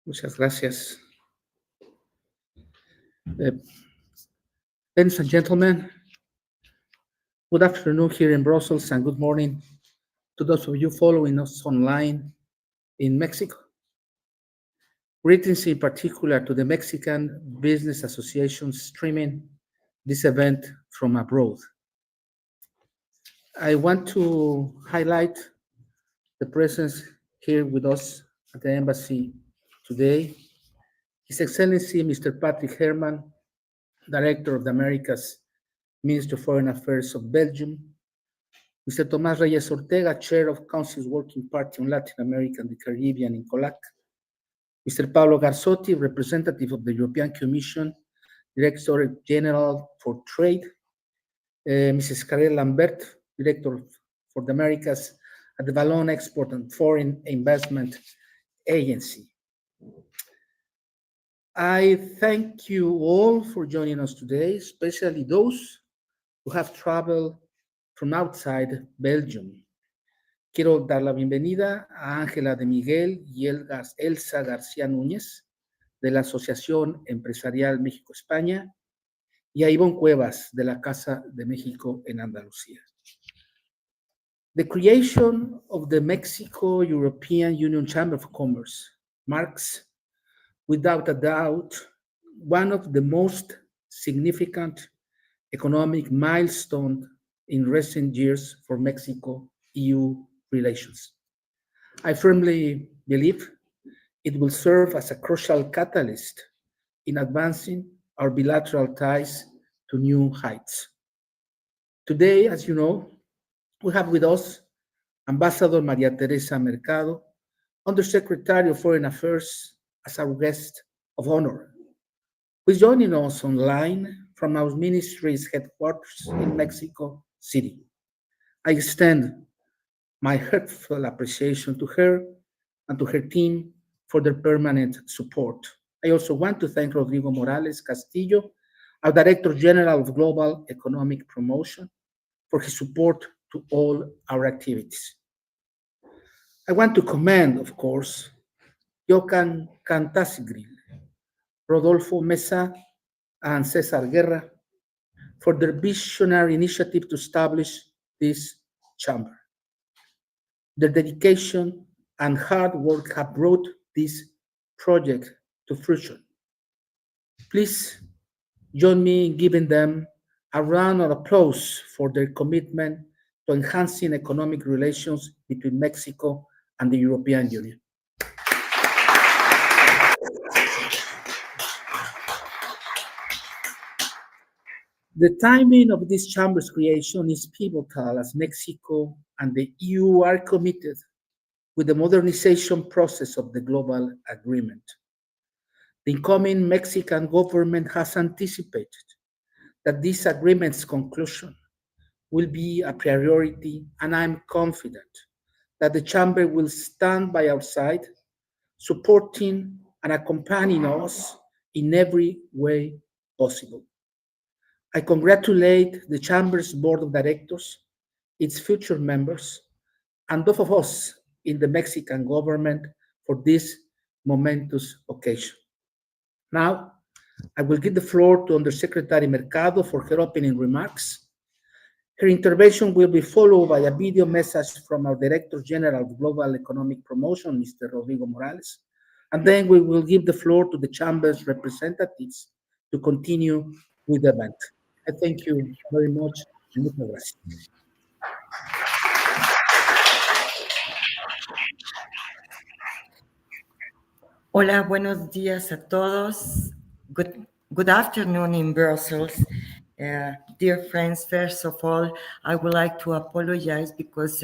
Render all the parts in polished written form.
Muchas gracias. Ladies and gentlemen, good afternoon here in Brussels and good morning to those of you following us online in Mexico. Greetings in particular to the Mexican Business Association streaming this event from abroad. I want to highlight the presence here with us at the embassy today. His Excellency Mr. Patrick Herman, Director of the Americas Ministry of Foreign Affairs of Belgium, Mr. Tomás Reyes Ortega, Chair of Council's Working Party on Latin America and the Caribbean in COLAC, Mr. Pablo Garzotti, Representative of the European Commission, Director General for Trade, Mrs. Karel Lambert, Director for the Americas at the Vallon Export and Foreign Investment Agency. I thank you all for joining us today, especially those who have traveled from outside Belgium. Quiero dar la bienvenida a Ángela de Miguel y Elsa García Núñez de la Asociación Empresarial México-España y a Ivonne Cuevas de la Casa de México en Andalucía. The creation of the Mexico-European Union Chamber of Commerce marks, without a doubt, one of the most significant economic milestones in recent years for Mexico-EU relations. I firmly believe it will serve as a crucial catalyst in advancing our bilateral ties to new heights. Today, as you know, we have with us Ambassador Maria Teresa Mercado, Undersecretary of Foreign Affairs, as our guest of honor, who is joining us online from our ministry's headquarters in Mexico City. I extend my heartfelt appreciation to her and to her team for their permanent support. I also want to thank Rodrigo Morales Castillo, our Director General of Global Economic Promotion, for his support to all our activities. I want to commend, of course, Johan Cantasigril, Rodolfo Mesa, and Cesar Guerra for their visionary initiative to establish this chamber. Their dedication and hard work have brought this project to fruition. Please join me in giving them a round of applause for their commitment to enhancing economic relations between Mexico and the European Union. The timing of this chamber's creation is pivotal as Mexico and the EU are committed with the modernization process of the global agreement. The incoming Mexican government has anticipated that this agreement's conclusion will be a priority, and I'm confident that the chamber will stand by our side, supporting and accompanying us in every way possible. I congratulate the Chamber's Board of Directors, its future members, and those of us in the Mexican government for this momentous occasion. Now, I will give the floor to Undersecretary Mercado for her opening remarks. Her intervention will be followed by a video message from our Director General of Global Economic Promotion, Mr. Rodrigo Morales, and then we will give the floor to the Chamber's representatives to continue with the event. I thank you very much. Muchas gracias. Hola, buenos días a todos. Good afternoon in Brussels. Dear friends, first of all, I would like to apologize because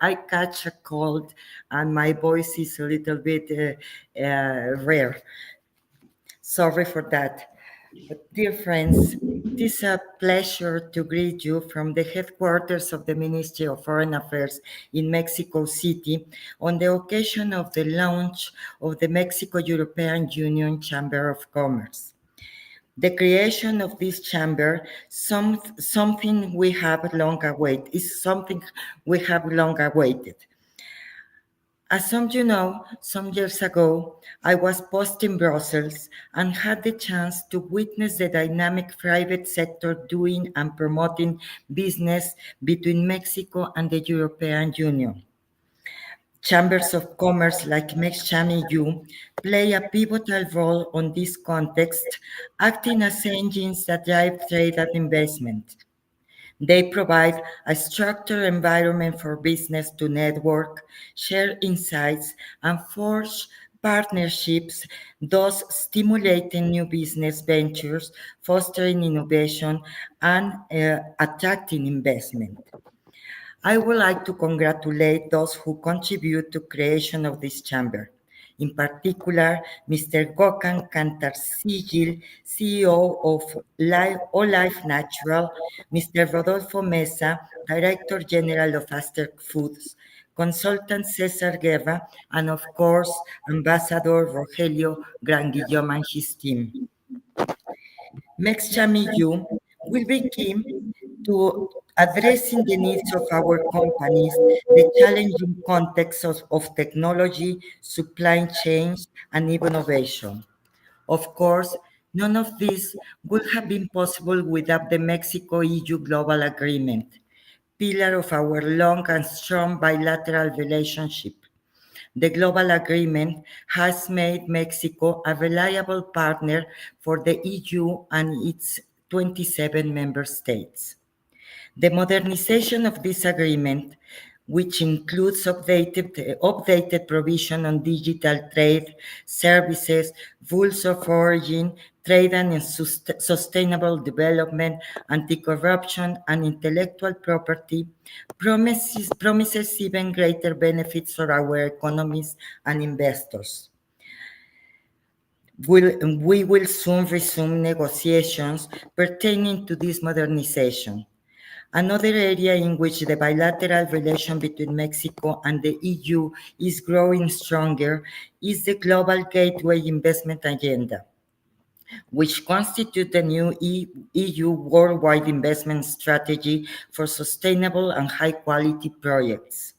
I catch a cold and my voice is a little bit rare. Sorry for that. But dear friends, it is a pleasure to greet you from the headquarters of the Ministry of Foreign Affairs in Mexico City on the occasion of the launch of the Mexico-European Union Chamber of Commerce. The creation of this chamber something we have long awaited. As some you know, some years ago, I was post in Brussels and had the chance to witness the dynamic private sector doing and promoting business between Mexico and the European Union. Chambers of commerce like Mexico-Unión play a pivotal role on this context, acting as engines that drive trade and investment. They provide a structured environment for business to network, share insights, and forge partnerships, thus stimulating new business ventures, fostering innovation, and attracting investment. I would like to congratulate those who contribute to creation of this chamber. In particular, Mr. Gökhan Kantarsigil, CEO of All Life Natural, Mr. Rodolfo Mesa, Director General of Aster Foods, consultant Cesar Guerra, and of course, Ambassador Rogelio Granguillom and his team. Mexico-Unión will be key to addressing the needs of our companies, the challenging context of technology, supply chains, and innovation. Of course, none of this would have been possible without the Mexico-EU Global Agreement, pillar of our long and strong bilateral relationship. The global agreement has made Mexico a reliable partner for the EU and its 27 member states. The modernization of this agreement, which includes updated provision on digital trade, services, rules of origin, trade and sustainable development, anti-corruption, and intellectual property, promises even greater benefits for our economies and investors. We will soon resume negotiations pertaining to this modernization. Another area in which the bilateral relation between Mexico and the EU is growing stronger is the Global Gateway Investment Agenda, which constitutes the new EU worldwide investment strategy for sustainable and high-quality projects.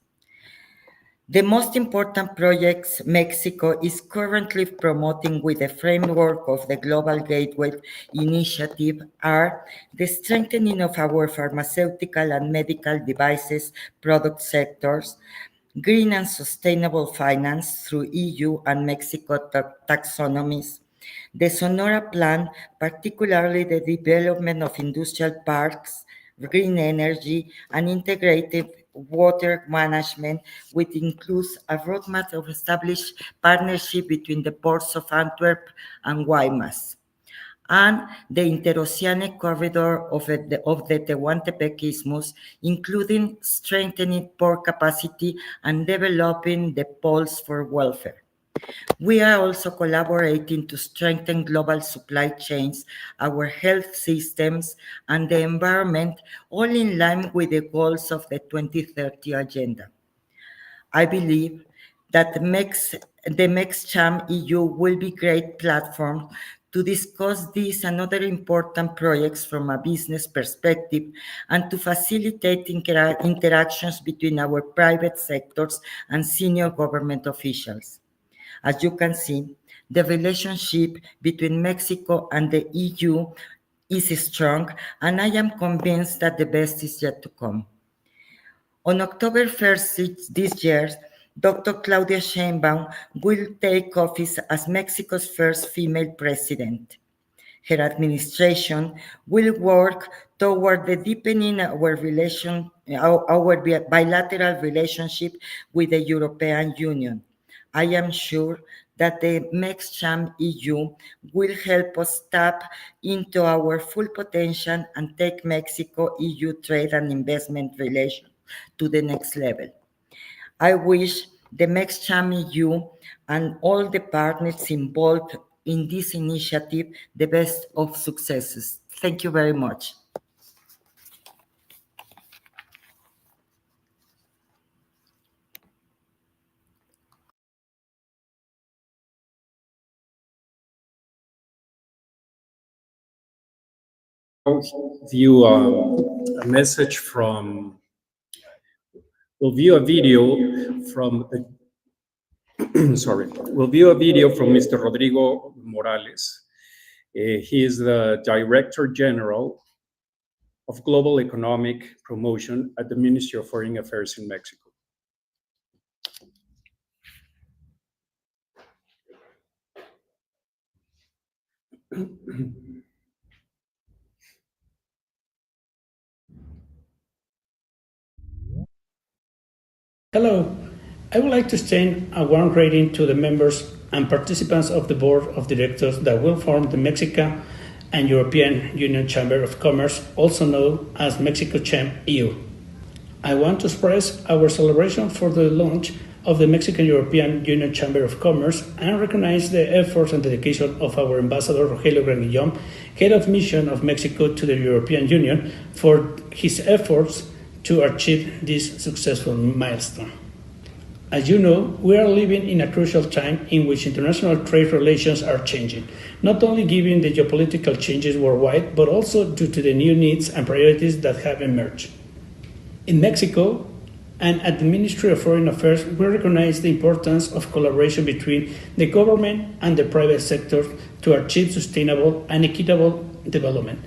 The most important projects Mexico is currently promoting with the framework of the Global Gateway Initiative are the strengthening of our pharmaceutical and medical devices product sectors, green and sustainable finance through EU and Mexico taxonomies, the Sonora Plan, particularly the development of industrial parks, green energy, and integrated water management, which includes a roadmap of established partnership between the ports of Antwerp and Guaymas, and the interoceanic corridor of the Tehuantepec Isthmus, including strengthening port capacity and developing the poles for welfare. We are also collaborating to strengthen global supply chains, our health systems, and the environment, all in line with the goals of the 2030 Agenda. I believe that the MEXCHAM EU will be a great platform to discuss these and other important projects from a business perspective and to facilitate interactions between our private sectors and senior government officials. As you can see, the relationship between Mexico and the EU is strong, and I am convinced that the best is yet to come. On October 1st this year, Dr. Claudia Sheinbaum will take office as Mexico's first female president. Her administration will work toward the deepening our bilateral relationship with the European Union. I am sure that the MEXCHAM EU will help us tap into our full potential and take Mexico-EU trade and investment relations to the next level. I wish the MEXCHAM EU and all the partners involved in this initiative the best of successes. Thank you very much. View a message from, we'll view a video from sorry, we'll view a video from Mr. Rodrigo Morales. He is the Director General of Global Economic Promotion at the Ministry of Foreign Affairs in Mexico. Hello, I would like to extend a warm greeting to the members and participants of the Board of Directors that will form the Mexico and European Union Chamber of Commerce, also known as Mexico-EU. I want to express our celebration for the launch of the Mexican-European Union Chamber of Commerce and recognize the efforts and dedication of our Ambassador Rogelio Gran-Guillón, Head of Mission of Mexico to the European Union, for his efforts to achieve this successful milestone. As you know, we are living in a crucial time in which international trade relations are changing, not only given the geopolitical changes worldwide, but also due to the new needs and priorities that have emerged. In Mexico, and at the Ministry of Foreign Affairs, we recognize the importance of collaboration between the government and the private sector to achieve sustainable and equitable development.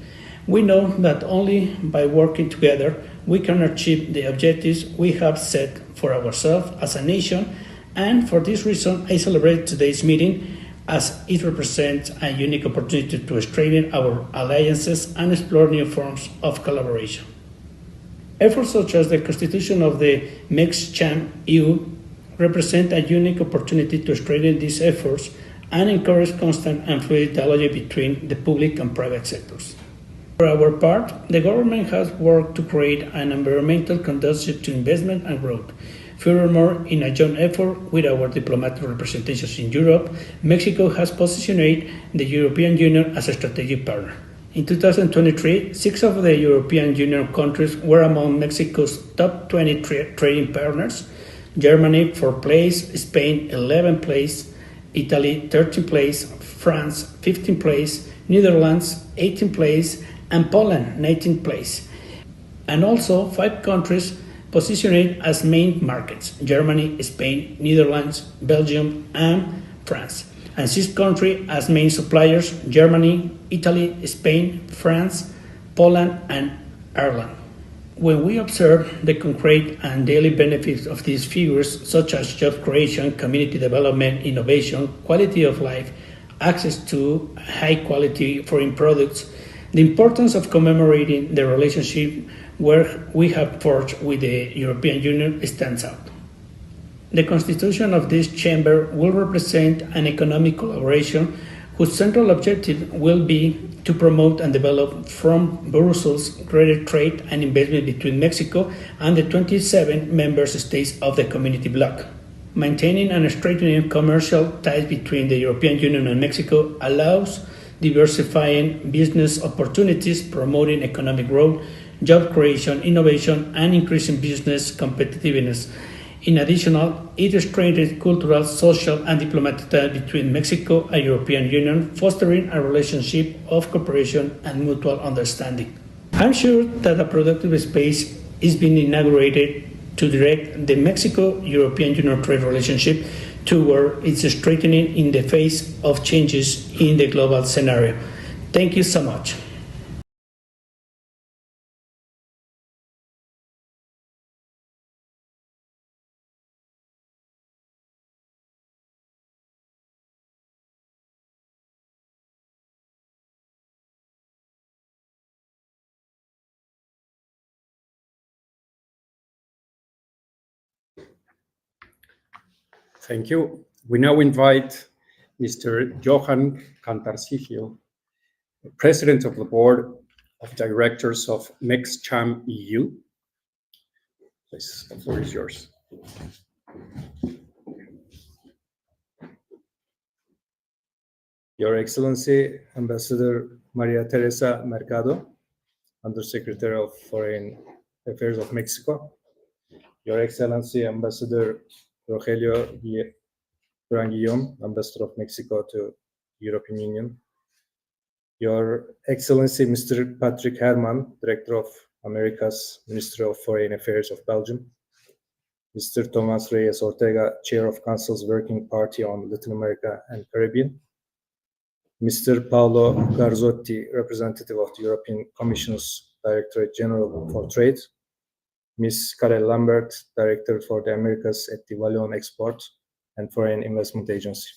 We know that only by working together we can achieve the objectives we have set for ourselves as a nation, and for this reason I celebrate today's meeting as it represents a unique opportunity to strengthen our alliances and explore new forms of collaboration. Efforts such as the constitution of the Mex-Cham-EU represent a unique opportunity to strengthen these efforts and encourage constant and fluid dialogue between the public and private sectors. For our part, the government has worked to create an environmental conducive to investment and growth. Furthermore, in a joint effort with our diplomatic representations in Europe, Mexico has positioned the European Union as a strategic partner. In 2023, 6 of the European Union countries were among Mexico's top 20 trading partners: Germany 4th place, Spain 11th place, Italy 13th place, France 15th place, Netherlands 18th place, and Poland 19th place. And also 5 countries positioned as main markets: Germany, Spain, Netherlands, Belgium, and France. And 6 countries as main suppliers: Germany, Italy, Spain, France, Poland, and Ireland. When we observe the concrete and daily benefits of these figures, such as job creation, community development, innovation, quality of life, access to high-quality foreign products, the importance of commemorating the relationship where we have forged with the European Union stands out. The constitution of this chamber will represent an economic collaboration whose central objective will be to promote and develop from Brussels greater trade and investment between Mexico and the 27 member states of the community bloc. Maintaining and strengthening commercial ties between the European Union and Mexico allows diversifying business opportunities, promoting economic growth, job creation, innovation, and increasing business competitiveness. In addition, it strengthens cultural, social, and diplomatic ties between Mexico and European Union, fostering a relationship of cooperation and mutual understanding. I'm sure that a productive space is being inaugurated to direct the Mexico-European Union trade relationship toward its strengthening in the face of changes in the global scenario. Thank you so much. Thank you. We now invite Mr. Johan Cantarcigio, President of the Board of Directors of Mex-Cham-EU. Please, the floor is yours. Your Excellency, Ambassador Maria Teresa Mercado, Undersecretary of Foreign Affairs of Mexico. Your Excellency, Ambassador Rogelio Gran-Guillón, Ambassador of Mexico to European Union. Your Excellency, Mr. Patrick Herman, Director of Americas, Minister of Foreign Affairs of Belgium. Mr. Tomás Reyes Ortega, Chair of Council's Working Party on Latin America and Caribbean, Mr. Paolo Garzotti, representative of the European Commission's Directorate General for Trade, Ms. Karel Lambert, Director for the Americas at the Wallon Export and Foreign Investment Agency.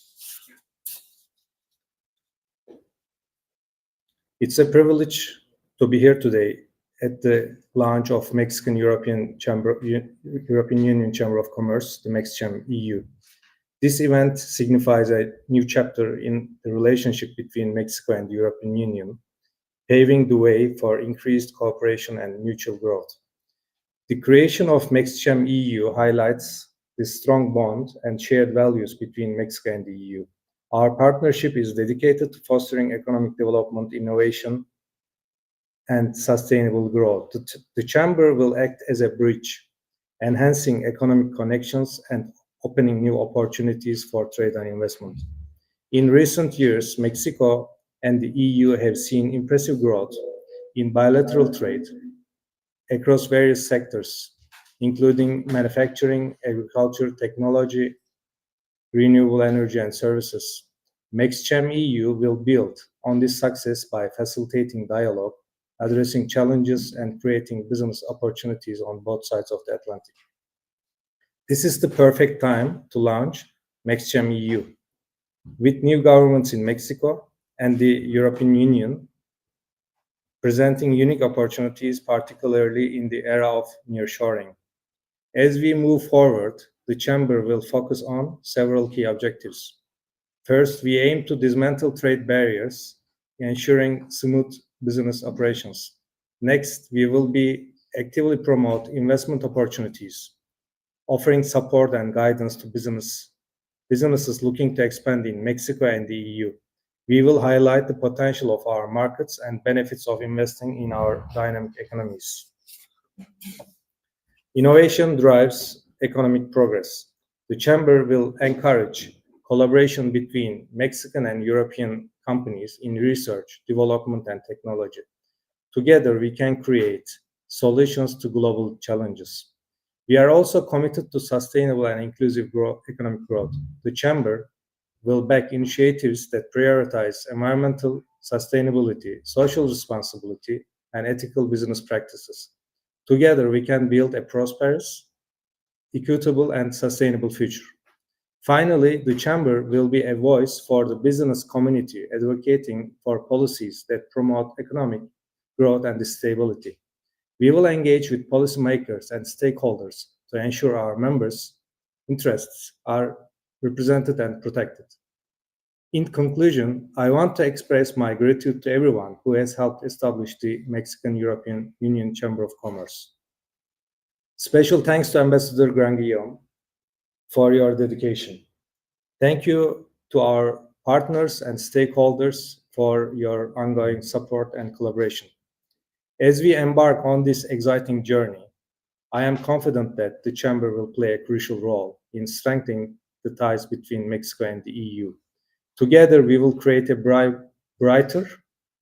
It's a privilege to be here today at the launch of European Union Chamber of Commerce, the MEXCHAM EU. This event signifies a new chapter in the relationship between Mexico and the European Union, paving the way for increased cooperation and mutual growth. The creation of MEXCHAM EU highlights the strong bond and shared values between Mexico and the EU. Our partnership is dedicated to fostering economic development, innovation, and sustainable growth. The Chamber will act as a bridge, enhancing economic connections and opening new opportunities for trade and investment. In recent years, Mexico and the EU have seen impressive growth in bilateral trade across various sectors, including manufacturing, agriculture, technology, renewable energy, and services. MEXCHAM EU will build on this success by facilitating dialogue, addressing challenges, and creating business opportunities on both sides of the Atlantic. This is the perfect time to launch MEXCHAM EU. With new governments in Mexico and the European Union presenting unique opportunities, particularly in the era of nearshoring. As we move forward, the Chamber will focus on several key objectives. First, we aim to dismantle trade barriers, ensuring smooth business operations. Next, we will be actively promote investment opportunities, offering support and guidance to businesses looking to expand in Mexico and the EU. We will highlight the potential of our markets and benefits of investing in our dynamic economies. Innovation drives economic progress. The Chamber will encourage collaboration between Mexican and European companies in research, development, and technology. Together, we can create solutions to global challenges. We are also committed to sustainable and inclusive economic growth. The Chamber will back initiatives that prioritize environmental sustainability, social responsibility, and ethical business practices. Together, we can build a prosperous, equitable, and sustainable future. Finally, the Chamber will be a voice for the business community, advocating for policies that promote economic growth and stability. We will engage with policymakers and stakeholders to ensure our members' interests are represented and protected. In conclusion, I want to express my gratitude to everyone who has helped establish the Mexican-European Union Chamber of Commerce. Special thanks to Ambassador Granguillaume for your dedication. Thank you to our partners and stakeholders for your ongoing support and collaboration. As we embark on this exciting journey, I am confident that the Chamber will play a crucial role in strengthening the ties between Mexico and the EU. Together, we will create a brighter,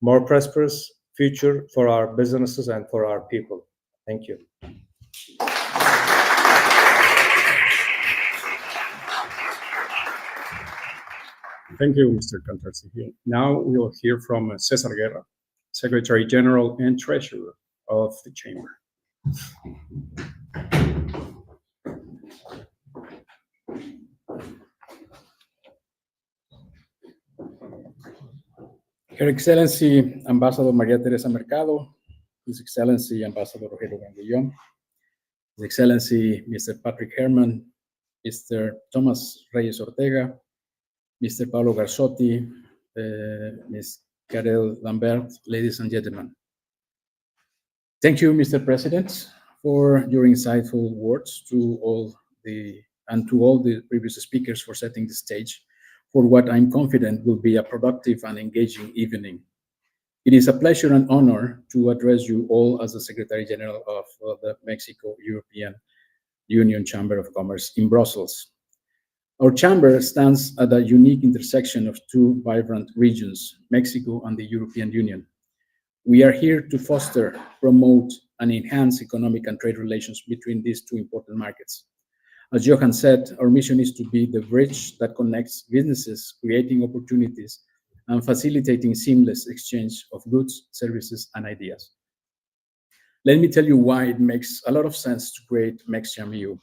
more prosperous future for our businesses and for our people. Thank you. Thank you, Mr. Cantarcigil. Now we will hear from Cesar Guerra, Secretary General and Treasurer of the Chamber. Her Excellency Ambassador Maria Teresa Mercado, His Excellency Ambassador Rogelio Granguillaume, His Excellency Mr. Patrick Herman, Mr. Tomás Reyes Ortega, Mr. Paolo Garzotti, Ms. Karel Lambert, ladies and gentlemen. Thank you, Mr. President, for your insightful words to all the previous speakers for setting the stage for what I'm confident will be a productive and engaging evening. It is a pleasure and honor to address you all as the Secretary General of the Mexico-European Union Chamber of Commerce in Brussels. Our chamber stands at a unique intersection of two vibrant regions, Mexico and the European Union. We are here to foster, promote, and enhance economic and trade relations between these two important markets. As Johan said, our mission is to be the bridge that connects businesses, creating opportunities, and facilitating seamless exchange of goods, services, and ideas. Let me tell you why it makes a lot of sense to create MEXCHAM-EU.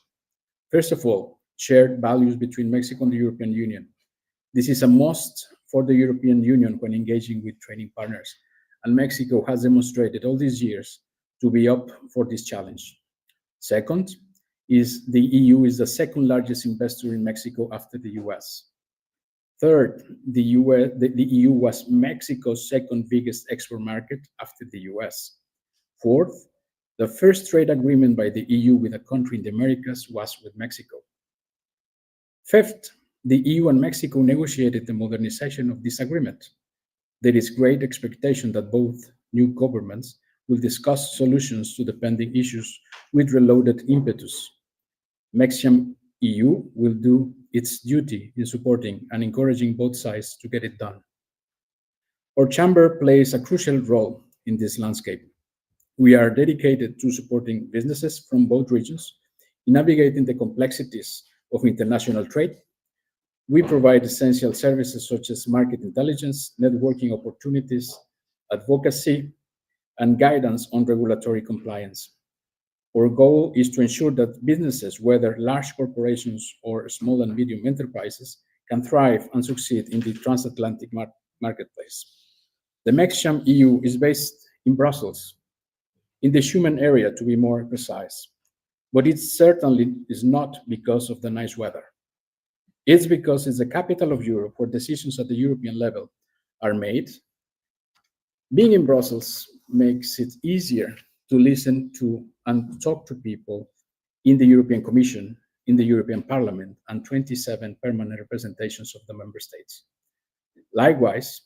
First of all, shared values between Mexico and the European Union. This is a must for the European Union when engaging with trading partners, and Mexico has demonstrated all these years to be up for this challenge. Second, the EU is the second largest investor in Mexico after the US. Third, the EU was Mexico's second biggest export market after the US. Fourth, the first trade agreement by the EU with a country in the Americas was with Mexico. Fifth, the EU and Mexico negotiated the modernization of this agreement. There is great expectation that both new governments will discuss solutions to the pending issues with reloaded impetus. MEXCHAM-EU will do its duty in supporting and encouraging both sides to get it done. Our chamber plays a crucial role in this landscape. We are dedicated to supporting businesses from both regions in navigating the complexities of international trade. We provide essential services such as market intelligence, networking opportunities, advocacy, and guidance on regulatory compliance. Our goal is to ensure that businesses, whether large corporations or small and medium enterprises, can thrive and succeed in the transatlantic marketplace. The MEXCHAM-EU is based in Brussels, in the Schuman area to be more precise, but it certainly is not because of the nice weather. It's because it's the capital of Europe where decisions at the European level are made. Being in Brussels makes it easier to listen to and talk to people in the European Commission, in the European Parliament, and 27 permanent representations of the member states. Likewise,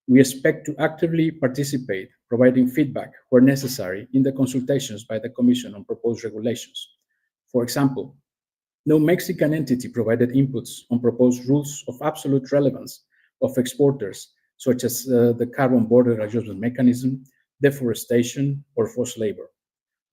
we expect to actively participate, providing feedback where necessary in the consultations by the Commission on proposed regulations. For example, no Mexican entity provided inputs on proposed rules of absolute relevance of exporters, such as the carbon border adjustment mechanism, deforestation, or forced labor.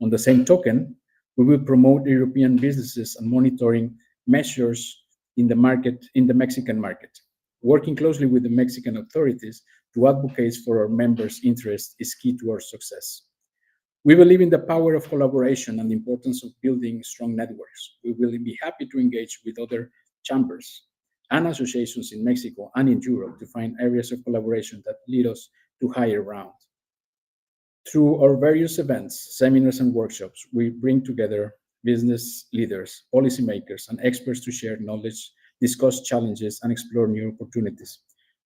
On the same token, we will promote European businesses and monitoring measures in the Mexican market. Working closely with the Mexican authorities to advocate for our members' interests is key to our success. We believe in the power of collaboration and the importance of building strong networks. We will be happy to engage with other chambers and associations in Mexico and in Europe to find areas of collaboration that lead us to higher ground. Through our various events, seminars, and workshops, we bring together business leaders, policymakers, and experts to share knowledge, discuss challenges, and explore new opportunities.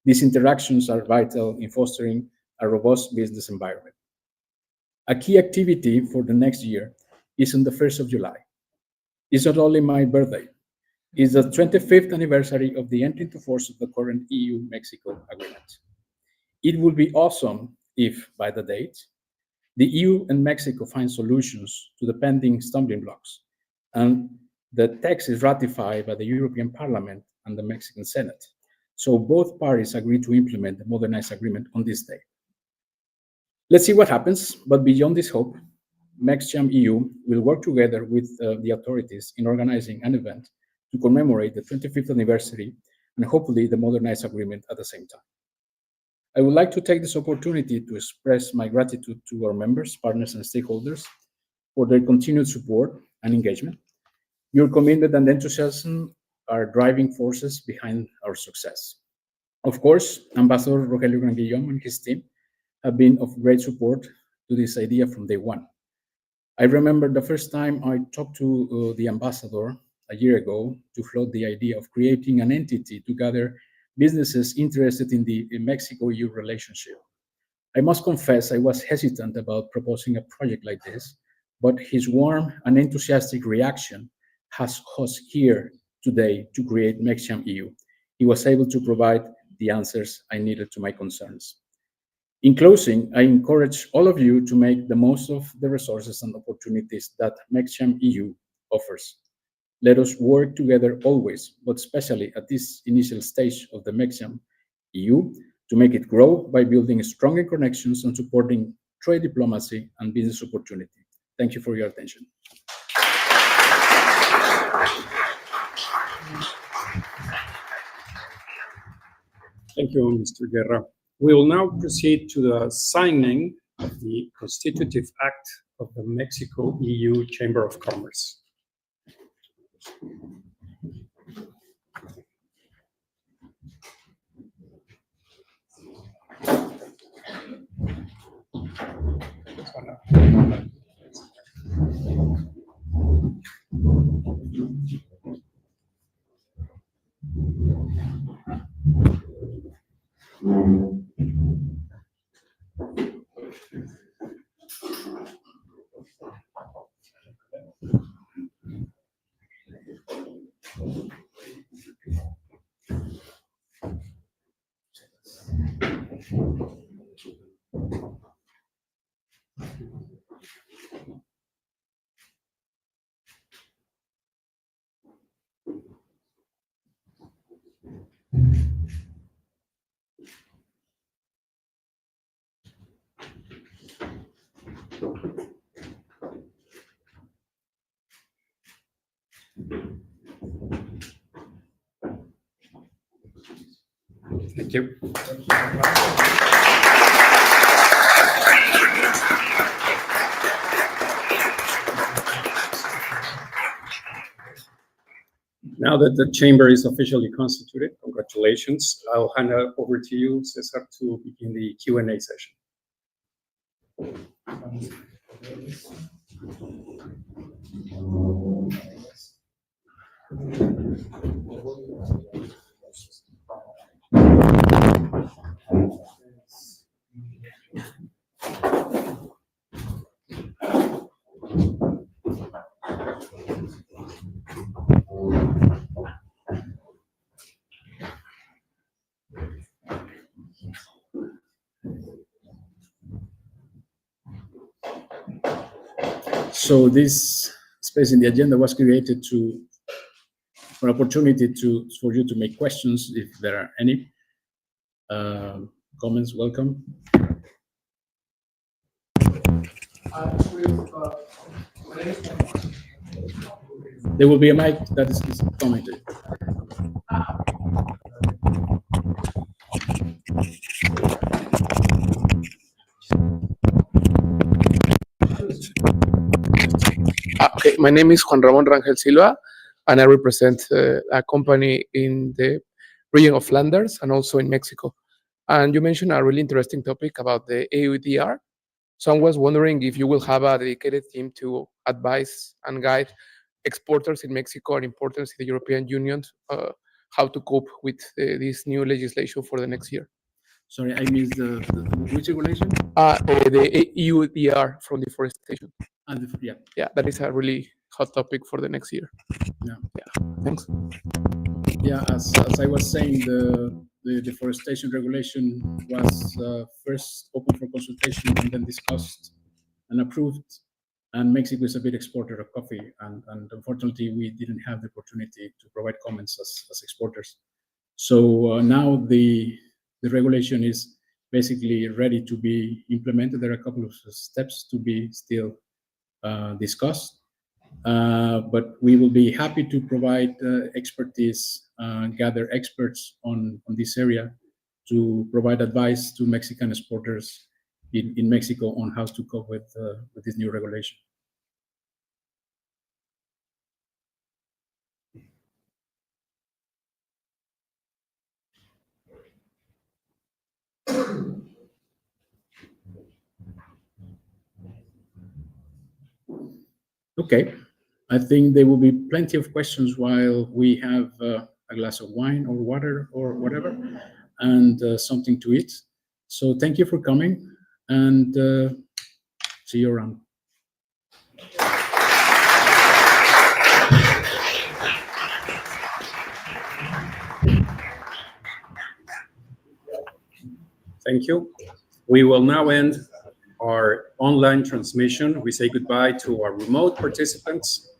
These interactions are vital in fostering a robust business environment. A key activity for the next year is on the 1st of July. It's not only my birthday, it's the 25th anniversary of the entry into force of the current EU-Mexico agreement. It would be awesome if, by the date, the EU and Mexico find solutions to the pending stumbling blocks, and the text is ratified by the European Parliament and the Mexican Senate. So both parties agree to implement the modernized agreement on this day. Let's see what happens, but beyond this hope, MEXCHAM-EU will work together with the authorities in organizing an event to commemorate the 25th anniversary and hopefully the modernized agreement at the same time. I would like to take this opportunity to express my gratitude to our members, partners, and stakeholders for their continued support and engagement. Your commitment and enthusiasm are driving forces behind our success. Of course, Ambassador Rogelio Granguillón and his team have been of great support to this idea from day one. I remember the first time I talked to the ambassador a year ago to float the idea of creating an entity to gather businesses interested in the Mexico-EU relationship. I must confess I was hesitant about proposing a project like this, but his warm and enthusiastic reaction has us here today to create MEXCHAM-EU. He was able to provide the answers I needed to my concerns. In closing, I encourage all of you to make the most of the resources and opportunities that MEXCHAM-EU offers. Let us work together always, but especially at this initial stage of the MEXCHAM-EU, to make it grow by building stronger connections and supporting trade diplomacy and business opportunity. Thank you for your attention. Thank you, Mr. Guerra. We will now proceed to the signing of the Constitutive Act of the Mexico-EU Chamber of Commerce. Thank you. Now that the chamber is officially constituted, congratulations. I'll hand it over to you, Cesar, to begin the Q&A session. So this space in the agenda was created for opportunity for you to make questions if there are any. Comments, welcome. There will be a mic that is commented. Okay, my name is Juan Ramón Rangel Silva, and I represent a company in the region of Flanders and also in Mexico. And you mentioned a really interesting topic about the EUDR. So I was wondering if you will have a dedicated team to advise and guide exporters in Mexico and importers in the European Union how to cope with this new legislation for the next year. Sorry, I missed which regulation? The EUDR from deforestation. Yeah. Yeah, that is a really hot topic for the next year. Yeah. Thanks. Yeah, as I was saying, the deforestation regulation was first open for consultation and then discussed and approved. And Mexico is a big exporter of coffee, and unfortunately, we didn't have the opportunity to provide comments as exporters. So now the regulation is basically ready to be implemented. There are a couple of steps to be still discussed, but we will be happy to provide expertise, gather experts on this area to provide advice to Mexican exporters in Mexico on how to cope with this new regulation. Okay, I think there will be plenty of questions while we have a glass of wine or water or whatever, and something to eat. So thank you for coming, and see you around. Thank you. We will now end our online transmission. We say goodbye to our remote participants